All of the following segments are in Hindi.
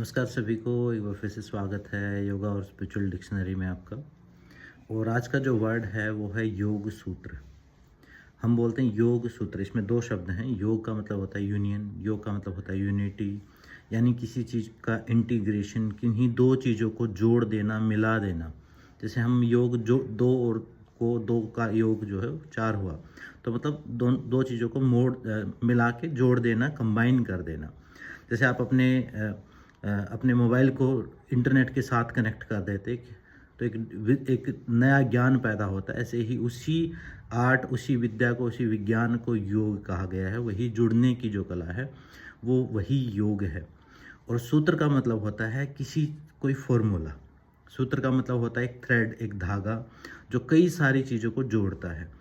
नमस्कार सभी को, एक बार फिर से स्वागत है योगा और स्पिरिचुअल डिक्शनरी में आपका। और आज का जो वर्ड है वो है योग सूत्र। हम बोलते हैं योग सूत्र, इसमें दो शब्द हैं। योग का मतलब होता है यूनियन, योग का मतलब होता है यूनिटी, यानी किसी चीज़ का इंटीग्रेशन, किन्हीं दो चीज़ों को जोड़ देना, मिला देना। जैसे हम योग जो दो का योग जो है वो चार हुआ, तो मतलब दो चीज़ों को मिला के जोड़ देना, कंबाइन कर देना। जैसे आप अपने मोबाइल को इंटरनेट के साथ कनेक्ट कर देते तो एक नया ज्ञान पैदा होता है। ऐसे ही उसी आर्ट, उसी विद्या को, उसी विज्ञान को योग कहा गया है। वही जुड़ने की जो कला है वो वही योग है। और सूत्र का मतलब होता है कोई फॉर्मूला। सूत्र का मतलब होता है एक थ्रेड, एक धागा जो कई सारी चीज़ों को जोड़ता है।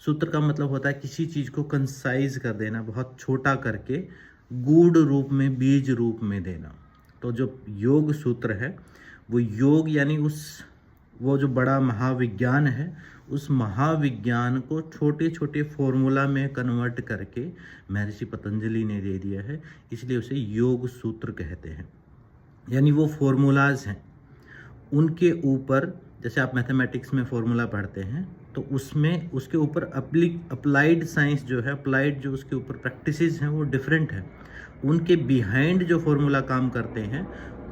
सूत्र का मतलब होता है किसी चीज़ को कंसाइज कर देना, बहुत छोटा करके गूढ़ रूप में, बीज रूप में देना। तो जो योग सूत्र है वो योग यानी वो जो बड़ा महाविज्ञान है, उस महाविज्ञान को छोटे छोटे फॉर्मूला में कन्वर्ट करके महर्षि पतंजलि ने दे दिया है, इसलिए उसे योग सूत्र कहते हैं। यानी वो फॉर्मूलाज हैं, उनके ऊपर जैसे आप मैथमेटिक्स में फॉर्मूला पढ़ते हैं तो उसमें उसके ऊपर अप्लाइड साइंस जो है, अप्लाइड जो उसके ऊपर प्रैक्टिसेस हैं वो डिफरेंट है। उनके बिहाइंड जो फॉर्मूला काम करते हैं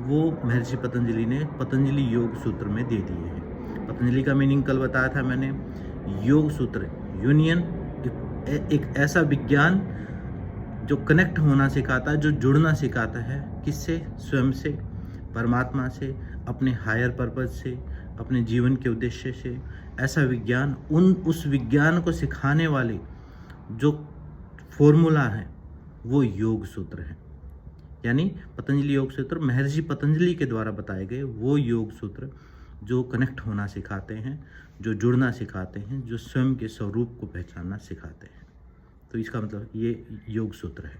वो महर्षि पतंजलि ने पतंजलि योग सूत्र में दे दिए हैं। पतंजलि का मीनिंग कल बताया था मैंने। योग सूत्र यूनियन, एक ऐसा विज्ञान जो कनेक्ट होना सिखाता है, जो जुड़ना सिखाता है। किससे? स्वयं से, परमात्मा से, अपने हायर पर्पज से, अपने जीवन के उद्देश्य से। ऐसा विज्ञान, उस विज्ञान को सिखाने वाले जो फॉर्मूला है वो योग सूत्र है। यानी पतंजलि योग सूत्र महर्षि पतंजलि के द्वारा बताए गए वो योग सूत्र जो कनेक्ट होना सिखाते हैं, जो जुड़ना सिखाते हैं, जो स्वयं के स्वरूप को पहचानना सिखाते हैं। तो इसका मतलब ये योग सूत्र है।